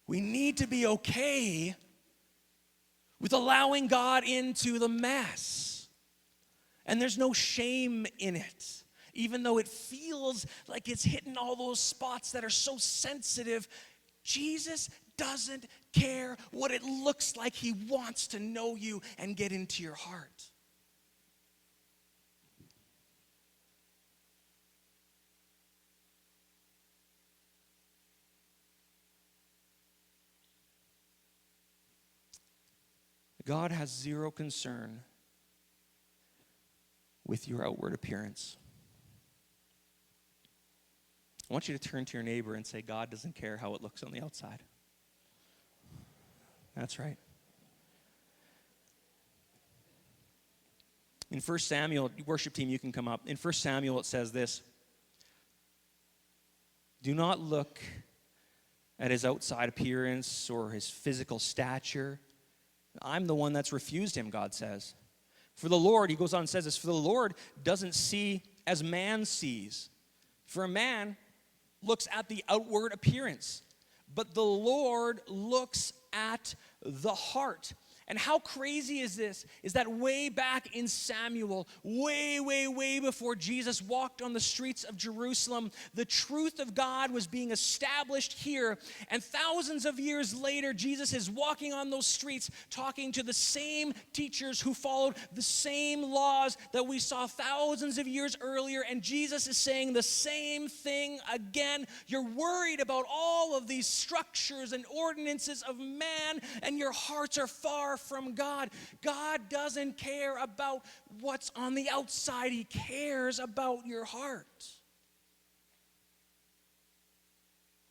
We need to be okay with allowing God into the mess. And there's no shame in it. Even though it feels like it's hitting all those spots that are so sensitive, Jesus doesn't care what it looks like. He wants to know you and get into your heart. God has zero concern with your outward appearance. I want you to turn to your neighbor and say, God doesn't care how it looks on the outside. That's right. In 1 Samuel, worship team, you can come up. In 1 Samuel, it says this: do not look at his outside appearance or his physical stature. I'm the one that's refused him, God says. For the Lord, he goes on and says this, for the Lord doesn't see as man sees. For a man looks at the outward appearance, but the Lord looks at the heart. And how crazy is this? Is that way back in Samuel, way before Jesus walked on the streets of Jerusalem, the truth of God was being established here. And thousands of years later, Jesus is walking on those streets, talking to the same teachers who followed the same laws that we saw thousands of years earlier. And Jesus is saying the same thing again. You're worried about all of these structures and ordinances of man, and your hearts are far from God. God doesn't care about what's on the outside. He cares about your heart.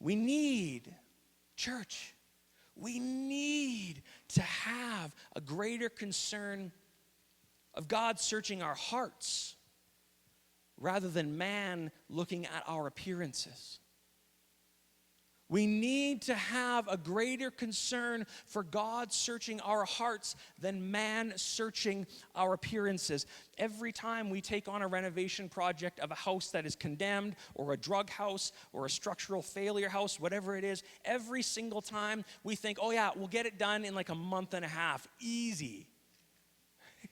We need, church, we need to have a greater concern of God searching our hearts rather than man looking at our appearances. We need to have a greater concern for God searching our hearts than man searching our appearances. Every time we take on a renovation project of a house that is condemned, or a drug house, or a structural failure house, whatever it is, every single time we think, oh yeah, we'll get it done in like a month and a half. Easy.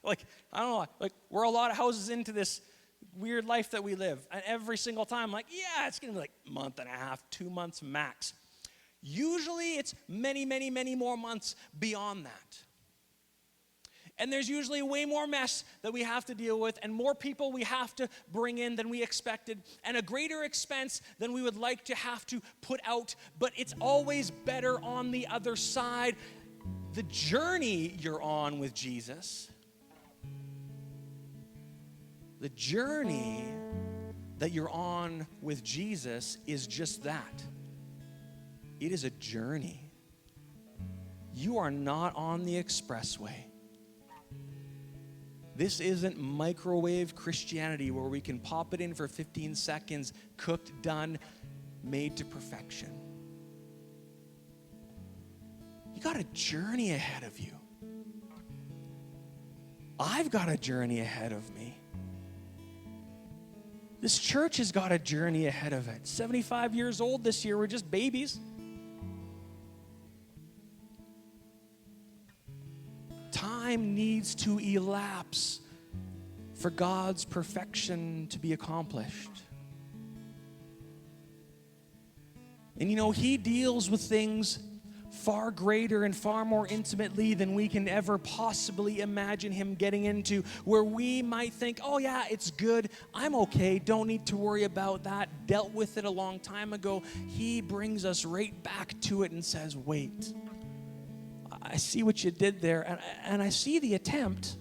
Like, I don't know, like we're a lot of houses into this weird life that we live, and every single time I'm like, yeah, it's gonna be like a month and a half, 2 months max. Usually it's many more months beyond that. And there's usually way more mess that we have to deal with, and more people we have to bring in than we expected, and a greater expense than we would like to have to put out, but it's always better on the other side. The journey you're on with Jesus, the journey that you're on with Jesus is just that. It is a journey. You are not on the expressway. This isn't microwave Christianity where we can pop it in for 15 seconds, cooked, done, made to perfection. You got a journey ahead of you. I've got a journey ahead of me. This church has got a journey ahead of it. 75 years old this year. We're just babies. Time needs to elapse for God's perfection to be accomplished. And you know, He deals with things far greater and far more intimately than we can ever possibly imagine Him getting into, where we might think, oh yeah, it's good, I'm okay, don't need to worry about that, dealt with it a long time ago. He brings us right back to it and says, wait, I see what you did there, and I see the attempt,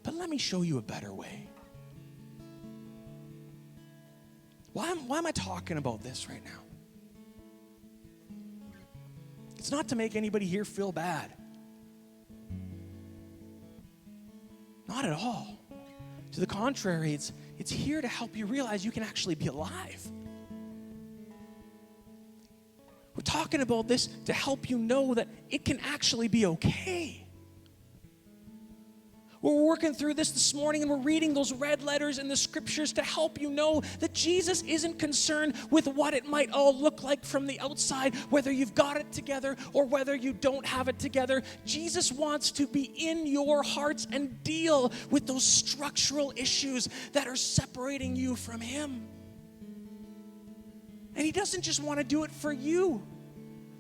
but let me show you a better way. Why am I talking about this right now? It's not to make anybody here feel bad. Not at all. To the contrary, it's here to help you realize you can actually be alive. We're talking about this to help you know that it can actually be okay. We're working through this morning, and we're reading those red letters in the scriptures to help you know that Jesus isn't concerned with what it might all look like from the outside, whether you've got it together or whether you don't have it together. Jesus wants to be in your hearts and deal with those structural issues that are separating you from him. And he doesn't just want to do it for you.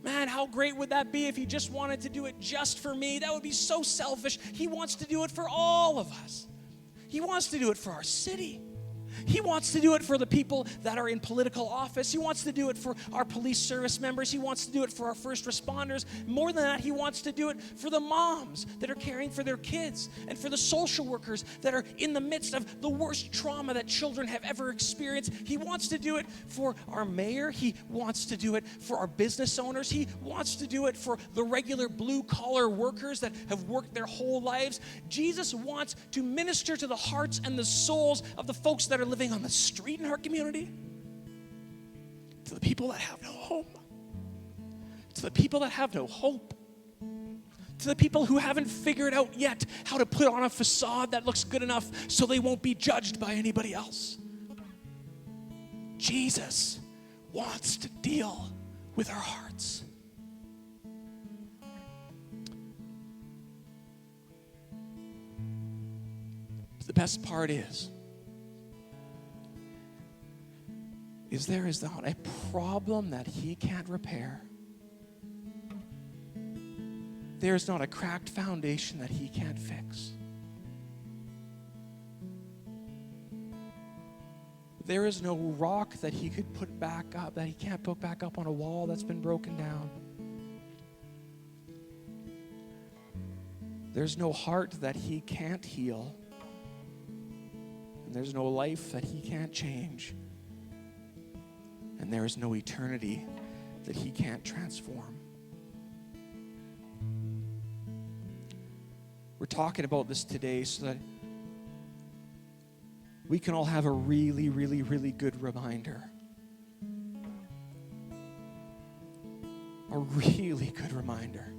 Man, how great would that be if he just wanted to do it just for me? That would be so selfish. He wants to do it for all of us. He wants to do it for our city. He wants to do it for the people that are in political office. He wants to do it for our police service members. He wants to do it for our first responders. More than that, he wants to do it for the moms that are caring for their kids and for the social workers that are in the midst of the worst trauma that children have ever experienced. He wants to do it for our mayor. He wants to do it for our business owners. He wants to do it for the regular blue-collar workers that have worked their whole lives. Jesus wants to minister to the hearts and the souls of the folks that are living on the street in our community, to the people that have no home, to the people that have no hope, to the people who haven't figured out yet how to put on a facade that looks good enough so they won't be judged by anybody else. Jesus wants to deal with our hearts. The best part is there is not a problem that he can't repair. There is not a cracked foundation that he can't fix. There is no rock that he could put back up, that he can't put back up on a wall that's been broken down. There's no heart that he can't heal. And there's no life that he can't change. And there is no eternity that he can't transform. We're talking about this today so that we can all have a really, really, really good reminder. A really good reminder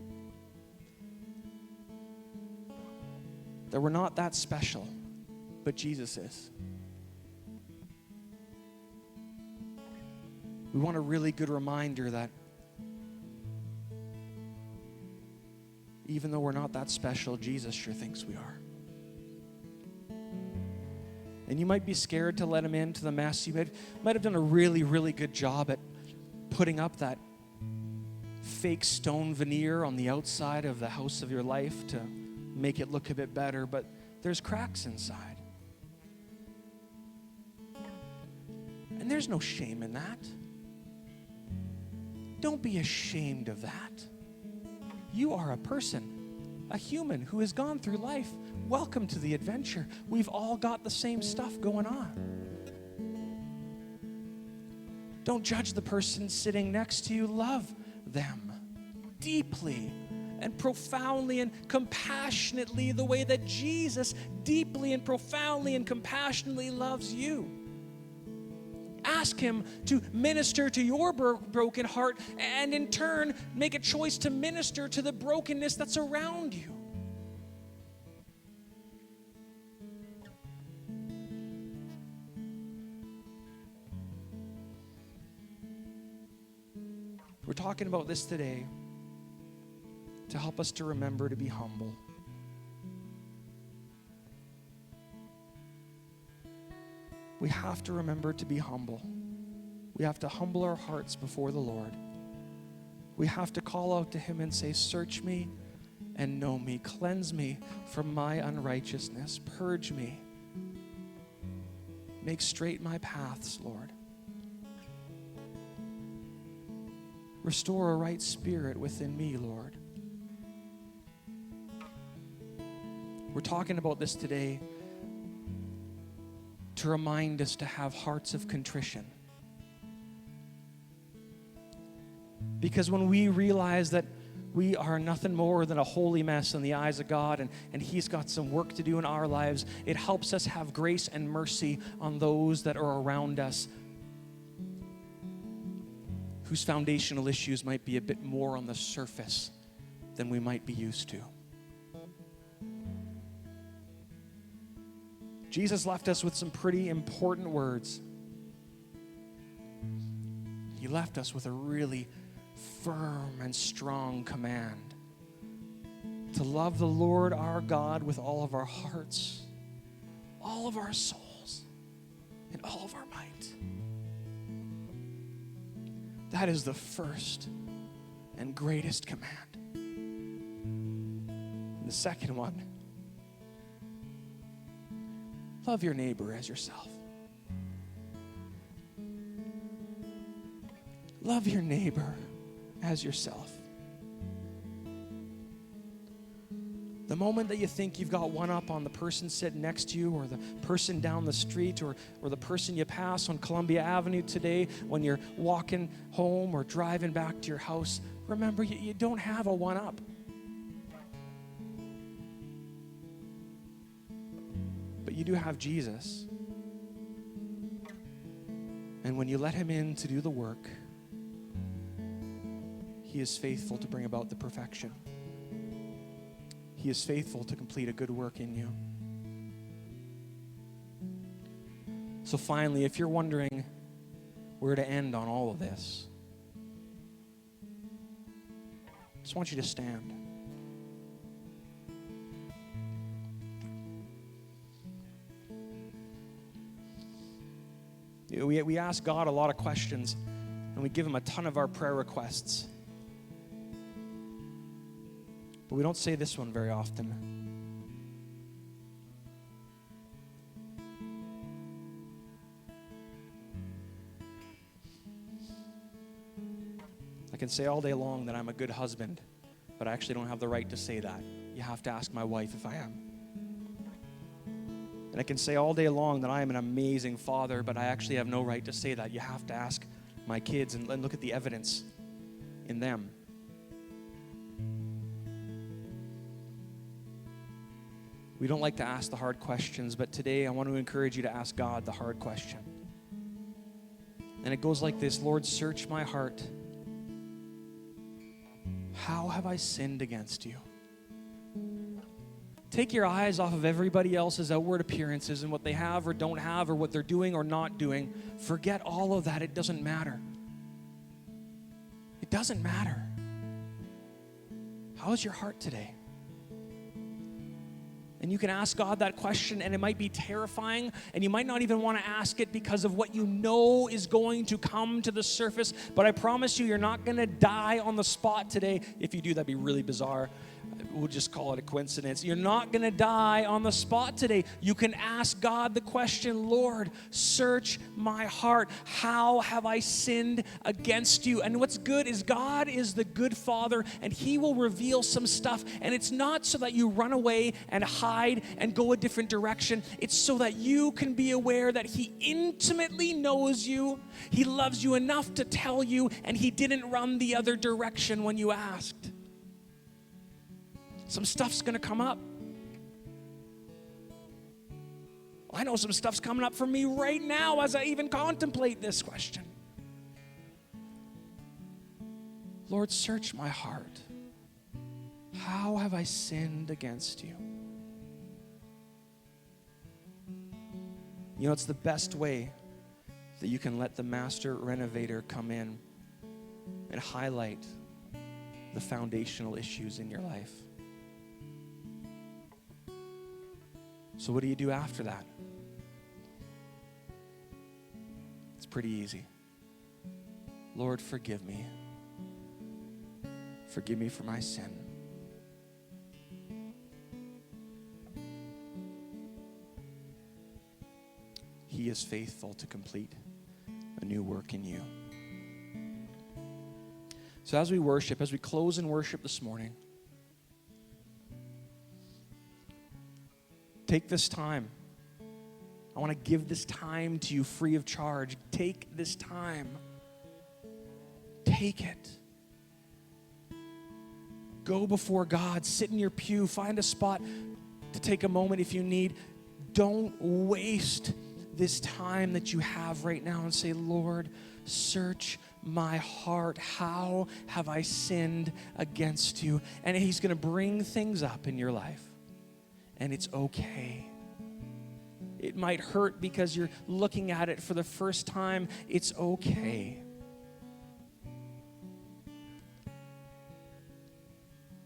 that we're not that special, but Jesus is. We want a really good reminder that even though we're not that special, Jesus sure thinks we are. And you might be scared to let him into the mess. You might have done a really, really good job at putting up that fake stone veneer on the outside of the house of your life to make it look a bit better, but there's cracks inside. And there's no shame in that. Don't be ashamed of that. You are a person, a human who has gone through life. Welcome to the adventure. We've all got the same stuff going on. Don't judge the person sitting next to you. Love them deeply and profoundly and compassionately the way that Jesus deeply and profoundly and compassionately loves you. Ask him to minister to your broken heart and in turn make a choice to minister to the brokenness that's around you. We're talking about this today to help us to remember to be humble. We have to remember to be humble. We have to humble our hearts before the Lord. We have to call out to him and say, search me and know me. Cleanse me from my unrighteousness. Purge me. Make straight my paths, Lord. Restore a right spirit within me, Lord. We're talking about this today to remind us to have hearts of contrition. Because when we realize that we are nothing more than a holy mess in the eyes of God, and he's got some work to do in our lives, it helps us have grace and mercy on those that are around us whose foundational issues might be a bit more on the surface than we might be used to. Jesus left us with some pretty important words. He left us with a really firm and strong command to love the Lord our God with all of our hearts, all of our souls, and all of our might. That is the first and greatest command. And the second one, love your neighbor as yourself. Love your neighbor as yourself. The moment that you think you've got one up on the person sitting next to you, or the person down the street, or the person you pass on Columbia Avenue today when you're walking home or driving back to your house, remember, you don't have a one up. But you do have Jesus. And when you let him in to do the work, he is faithful to bring about the perfection. He is faithful to complete a good work in you. So finally, if you're wondering where to end on all of this, I just want you to stand. We ask God a lot of questions, and we give him a ton of our prayer requests. But we don't say this one very often. I can say all day long that I'm a good husband, but I actually don't have the right to say that. You have to ask my wife if I am. And I can say all day long that I am an amazing father, but I actually have no right to say that. You have to ask my kids and look at the evidence in them. We don't like to ask the hard questions, but today I want to encourage you to ask God the hard question. And it goes like this: Lord, search my heart. How have I sinned against you? Take your eyes off of everybody else's outward appearances and what they have or don't have or what they're doing or not doing. Forget all of that. It doesn't matter. It doesn't matter. How is your heart today? And you can ask God that question, and it might be terrifying, and you might not even want to ask it because of what you know is going to come to the surface. But I promise you, you're not going to die on the spot today. If you do, that'd be really bizarre. We'll just call it a coincidence. You're not going to die on the spot today. You can ask God the question, Lord, search my heart. How have I sinned against you? And what's good is God is the good Father, and he will reveal some stuff. And it's not so that you run away and hide and go a different direction. It's so that you can be aware that he intimately knows you. He loves you enough to tell you, and he didn't run the other direction when you asked. Some stuff's going to come up. I know some stuff's coming up for me right now as I even contemplate this question. Lord, search my heart. How have I sinned against you? You know, it's the best way that you can let the master renovator come in and highlight the foundational issues in your life. So what do you do after that? It's pretty easy. Lord, forgive me. Forgive me for my sin. He is faithful to complete a new work in you. So as we worship, as we close in worship this morning, take this time. I want to give this time to you free of charge. Take this time. Take it. Go before God. Sit in your pew. Find a spot to take a moment if you need. Don't waste this time that you have right now and say, Lord, search my heart. How have I sinned against you? And he's going to bring things up in your life. And it's okay. it might hurt because you're looking at it for the first time. It's okay.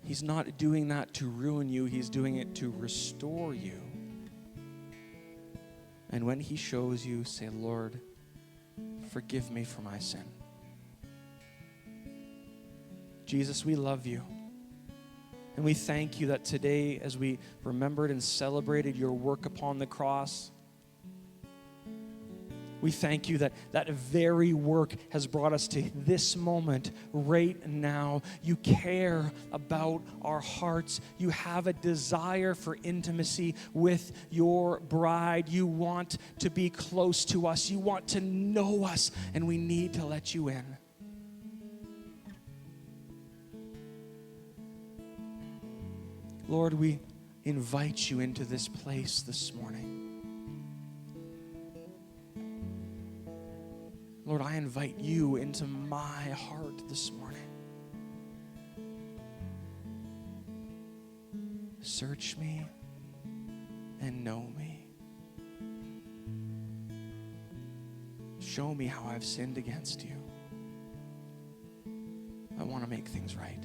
He's not doing that to ruin you. He's doing it to restore you. And when he shows you, say, Lord, forgive me for my sin. Jesus, we love you. And we thank you that today, as we remembered and celebrated your work upon the cross, we thank you that that very work has brought us to this moment right now. You care about our hearts. You have a desire for intimacy with your bride. You want to be close to us. You want to know us, and we need to let you in. Lord, we invite you into this place this morning. Lord, I invite you into my heart this morning. Search me and know me. Show me how I've sinned against you. I want to make things right.